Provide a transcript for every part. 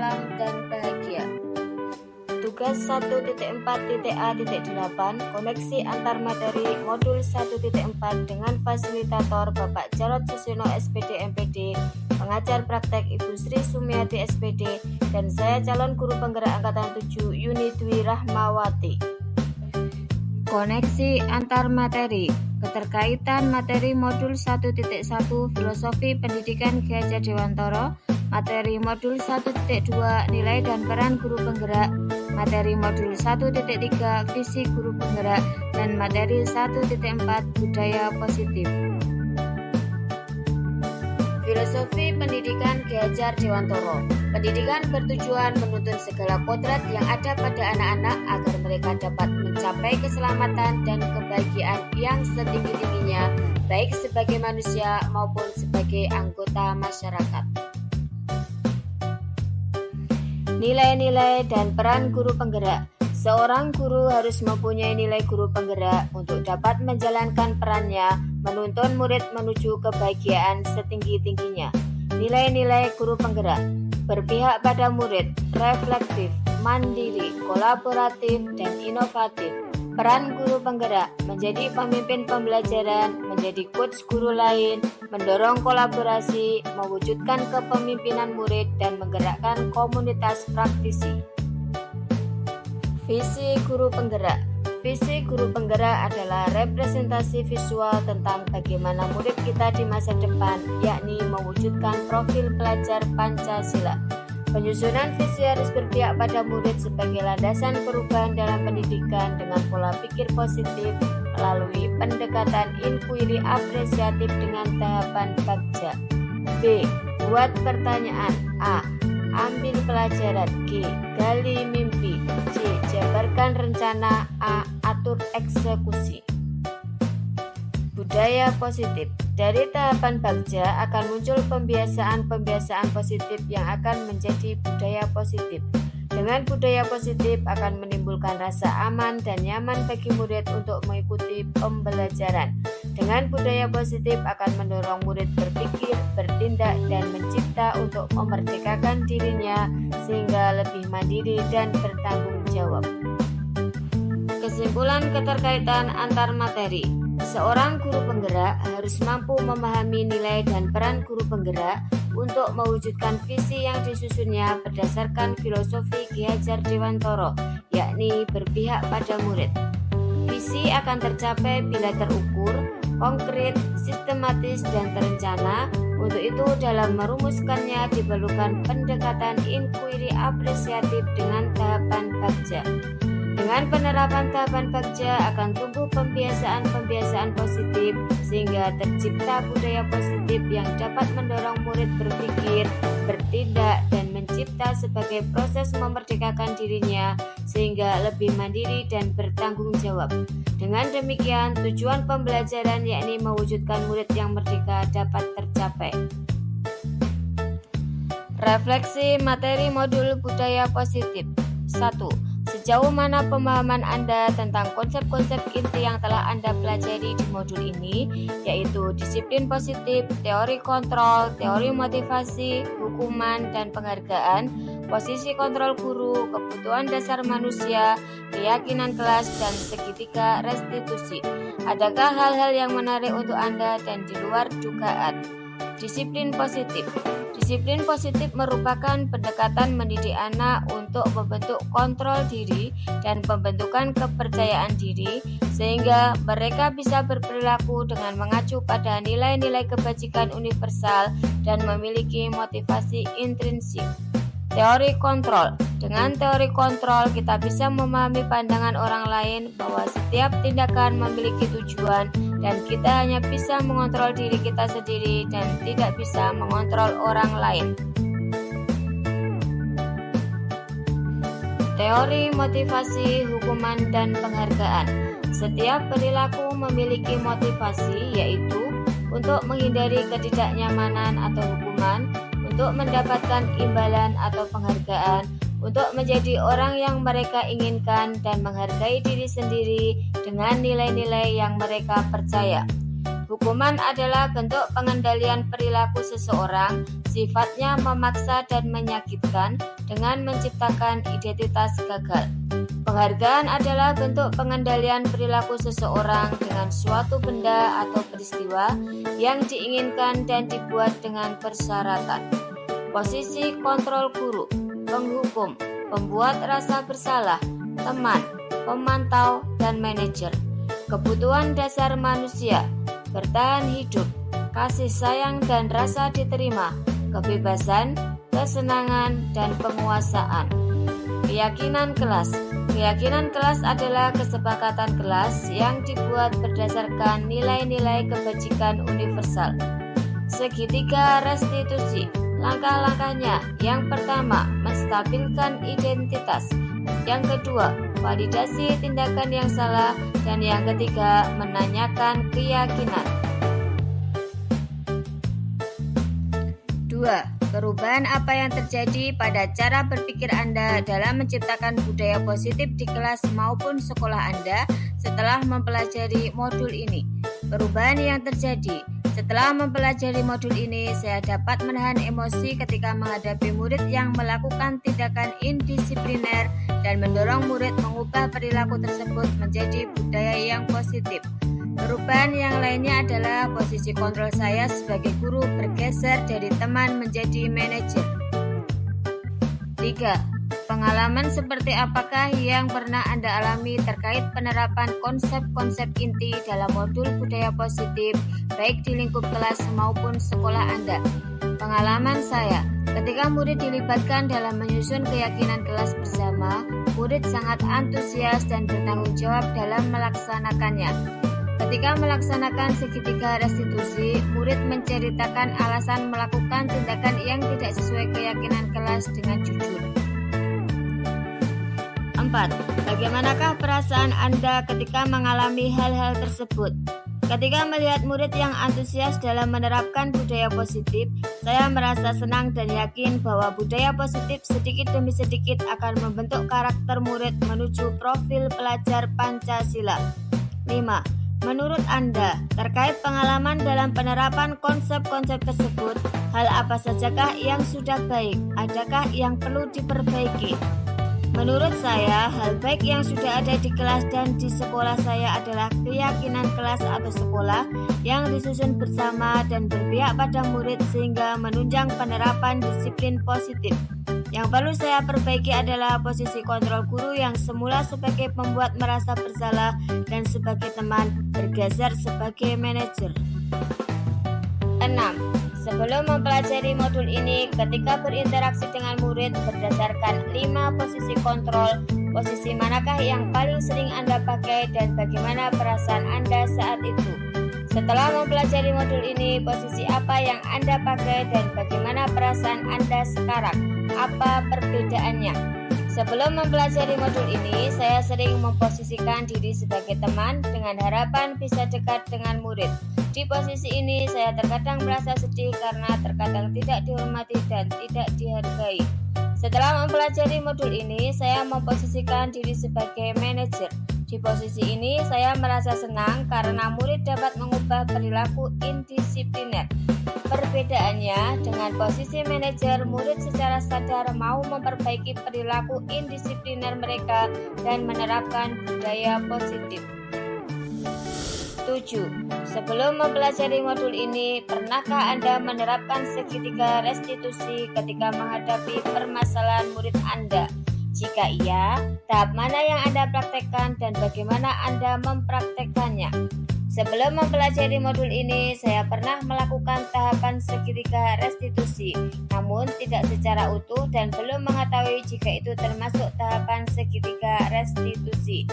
salam dan bahagia. Tugas 1.4.A.8 Koneksi antar materi modul 1.4 dengan fasilitator Bapak Jarod Suseno SPD MPD, pengajar praktek Ibu Sri Sumiati SPD, dan saya calon guru penggerak angkatan 7 Yuni Dwi Rahmawati. Koneksi antar materi. Keterkaitan materi modul 1.1 Filosofi Pendidikan Ki Hajar Dewantoro, materi modul 1.2 Nilai dan peran guru penggerak, materi modul 1.3 Visi guru penggerak, dan materi 1.4 Budaya positif. Filosofi Pendidikan Ki Hajar Dewantoro. Pendidikan bertujuan menuntun segala kodrat yang ada pada anak-anak agar mereka dapat mencapai keselamatan dan kebahagiaan yang setinggi-tingginya, baik sebagai manusia maupun sebagai anggota masyarakat. Nilai-nilai dan peran guru penggerak. Seorang guru harus mempunyai nilai guru penggerak untuk dapat menjalankan perannya menuntun murid menuju kebahagiaan setinggi-tingginya. Nilai-nilai guru penggerak: berpihak pada murid, reflektif, mandiri, kolaboratif, dan inovatif. Peran guru penggerak: menjadi pemimpin pembelajaran, menjadi coach guru lain, mendorong kolaborasi, mewujudkan kepemimpinan murid, dan menggerakkan komunitas praktisi. Visi guru penggerak. Visi guru penggerak adalah representasi visual tentang bagaimana murid kita di masa depan, yakni mewujudkan profil pelajar Pancasila. Penyusunan visi harus berpihak pada murid sebagai landasan perubahan dalam pendidikan dengan pola pikir positif melalui pendekatan inquiry apresiatif dengan tahapan bagja. B. Buat pertanyaan. A. Ambil pelajaran. G. Gali mimpi. C. Jabarkan rencana. A. Atur eksekusi. Budaya positif. Dari tahapan bagja akan muncul pembiasaan-pembiasaan positif yang akan menjadi budaya positif. Dengan budaya positif akan menimbulkan rasa aman dan nyaman bagi murid untuk mengikuti pembelajaran. Dengan budaya positif akan mendorong murid berpikir, bertindak, dan mencipta untuk memerdekakan dirinya sehingga lebih mandiri dan bertanggung jawab. Kesimpulan keterkaitan antar materi. Seorang guru penggerak harus mampu memahami nilai dan peran guru penggerak untuk mewujudkan visi yang disusunnya berdasarkan filosofi Ki Hajar Dewantoro, yakni berpihak pada murid. Visi akan tercapai bila terukur, konkret, sistematis, dan terencana. Untuk itu, dalam merumuskannya diperlukan pendekatan inquiry apresiatif dengan tahapan bagja. Dengan penerapan tahapan bagja akan tumbuh pembiasaan-pembiasaan positif sehingga tercipta budaya positif yang dapat mendorong murid berpikir, bertindak, dan mencipta sebagai proses memerdekakan dirinya sehingga lebih mandiri dan bertanggung jawab. Dengan demikian, tujuan pembelajaran yakni mewujudkan murid yang merdeka dapat tercapai. Refleksi materi modul budaya positif. 1. Sejauh mana pemahaman Anda tentang konsep-konsep inti yang telah Anda pelajari di modul ini, yaitu disiplin positif, teori kontrol, teori motivasi, hukuman dan penghargaan, posisi kontrol guru, kebutuhan dasar manusia, keyakinan kelas, dan segitiga restitusi. Adakah hal-hal yang menarik untuk Anda dan di luar dugaan? Disiplin positif. Disiplin positif merupakan pendekatan mendidik anak untuk membentuk kontrol diri dan pembentukan kepercayaan diri sehingga mereka bisa berperilaku dengan mengacu pada nilai-nilai kebajikan universal dan memiliki motivasi intrinsik. Teori kontrol. Dengan teori kontrol, kita bisa memahami pandangan orang lain bahwa setiap tindakan memiliki tujuan dan kita hanya bisa mengontrol diri kita sendiri dan tidak bisa mengontrol orang lain. Teori motivasi, hukuman, dan penghargaan. Setiap perilaku memiliki motivasi, yaitu untuk menghindari ketidaknyamanan atau hukuman, untuk mendapatkan imbalan atau penghargaan, untuk menjadi orang yang mereka inginkan dan menghargai diri sendiri dengan nilai-nilai yang mereka percaya. Hukuman adalah bentuk pengendalian perilaku seseorang, sifatnya memaksa dan menyakitkan dengan menciptakan identitas gagal. Penghargaan adalah bentuk pengendalian perilaku seseorang dengan suatu benda atau peristiwa yang diinginkan dan dibuat dengan persyaratan. Posisi kontrol guru, penghukum, pembuat rasa bersalah, teman, pemantau, dan manajer. Kebutuhan dasar manusia, bertahan hidup, kasih sayang dan rasa diterima, kebebasan, kesenangan, dan penguasaan. Keyakinan kelas. Keyakinan kelas adalah kesepakatan kelas yang dibuat berdasarkan nilai-nilai kebajikan universal. Segitiga restitusi. Langkah-langkahnya, yang pertama, menstabilkan identitas. Yang kedua, validasi tindakan yang salah. Dan yang ketiga, menanyakan keyakinan. 2. Perubahan apa yang terjadi pada cara berpikir Anda dalam menciptakan budaya positif di kelas maupun sekolah Anda setelah mempelajari modul ini. Perubahan yang terjadi. Setelah mempelajari modul ini, saya dapat menahan emosi ketika menghadapi murid yang melakukan tindakan indisipliner dan mendorong murid mengubah perilaku tersebut menjadi budaya yang positif. Perubahan yang lainnya adalah posisi kontrol saya sebagai guru bergeser dari teman menjadi manajer. 3. Pengalaman seperti apakah yang pernah Anda alami terkait penerapan konsep-konsep inti dalam modul budaya positif, baik di lingkup kelas maupun sekolah Anda? Pengalaman saya, ketika murid dilibatkan dalam menyusun keyakinan kelas bersama, murid sangat antusias dan bertanggung jawab dalam melaksanakannya. Ketika melaksanakan segitiga restitusi, murid menceritakan alasan melakukan tindakan yang tidak sesuai keyakinan kelas dengan jujur. 4. Bagaimanakah perasaan Anda ketika mengalami hal-hal tersebut? Ketika melihat murid yang antusias dalam menerapkan budaya positif, saya merasa senang dan yakin bahwa budaya positif sedikit demi sedikit akan membentuk karakter murid menuju profil pelajar Pancasila. 5. Menurut Anda, terkait pengalaman dalam penerapan konsep-konsep tersebut, hal apa sajakah yang sudah baik? Adakah yang perlu diperbaiki? Menurut saya, hal baik yang sudah ada di kelas dan di sekolah saya adalah keyakinan kelas atau sekolah yang disusun bersama dan berpihak pada murid sehingga menunjang penerapan disiplin positif. Yang perlu saya perbaiki adalah posisi kontrol guru yang semula sebagai pembuat merasa bersalah dan sebagai teman bergeser sebagai manajer. 6. Sebelum mempelajari modul ini, ketika berinteraksi dengan murid berdasarkan 5 posisi kontrol, posisi manakah yang paling sering Anda pakai dan bagaimana perasaan Anda saat itu? Setelah mempelajari modul ini, posisi apa yang Anda pakai dan bagaimana perasaan Anda sekarang? Apa perbedaannya? Sebelum mempelajari modul ini, saya sering memposisikan diri sebagai teman dengan harapan bisa dekat dengan murid. Di posisi ini, saya terkadang merasa sedih karena terkadang tidak dihormati dan tidak dihargai. Setelah mempelajari modul ini, saya memposisikan diri sebagai manajer. Di posisi ini, saya merasa senang karena murid dapat mengubah perilaku indisipliner. Perbedaannya, dengan posisi manajer, murid secara sadar mau memperbaiki perilaku indisipliner mereka dan menerapkan budaya positif. 7. Sebelum mempelajari modul ini, pernahkah Anda menerapkan segitiga restitusi ketika menghadapi permasalahan murid Anda? Jika iya, tahap mana yang Anda praktekkan dan bagaimana Anda mempraktekkannya? Sebelum mempelajari modul ini, saya pernah melakukan tahapan segitiga restitusi, namun tidak secara utuh dan belum mengetahui jika itu termasuk tahapan segitiga restitusi.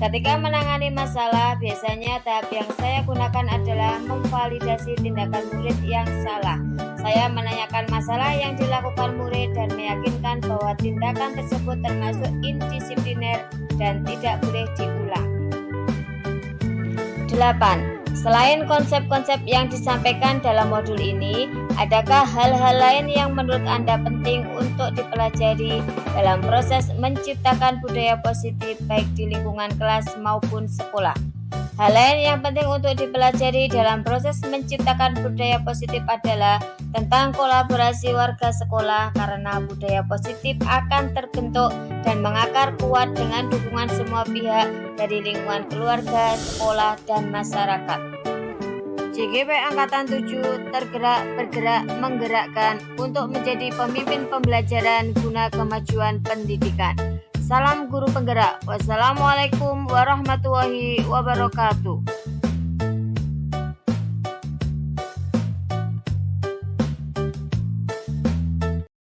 Ketika menangani masalah, biasanya tahap yang saya gunakan adalah memvalidasi tindakan murid yang salah. Saya menanyakan masalah yang dilakukan murid dan meyakinkan bahwa tindakan tersebut termasuk indisipliner dan tidak boleh diulang. 8. Selain konsep-konsep yang disampaikan dalam modul ini, adakah hal-hal lain yang menurut Anda penting untuk dipelajari dalam proses menciptakan budaya positif baik di lingkungan kelas maupun sekolah? Hal lain yang penting untuk dipelajari dalam proses menciptakan budaya positif adalah tentang kolaborasi warga sekolah, karena budaya positif akan terbentuk dan mengakar kuat dengan dukungan semua pihak dari lingkungan keluarga, sekolah, dan masyarakat. JGP Angkatan 7 bergerak, menggerakkan untuk menjadi pemimpin pembelajaran guna kemajuan pendidikan. Salam guru penggerak. Wassalamualaikum warahmatullahi wabarakatuh.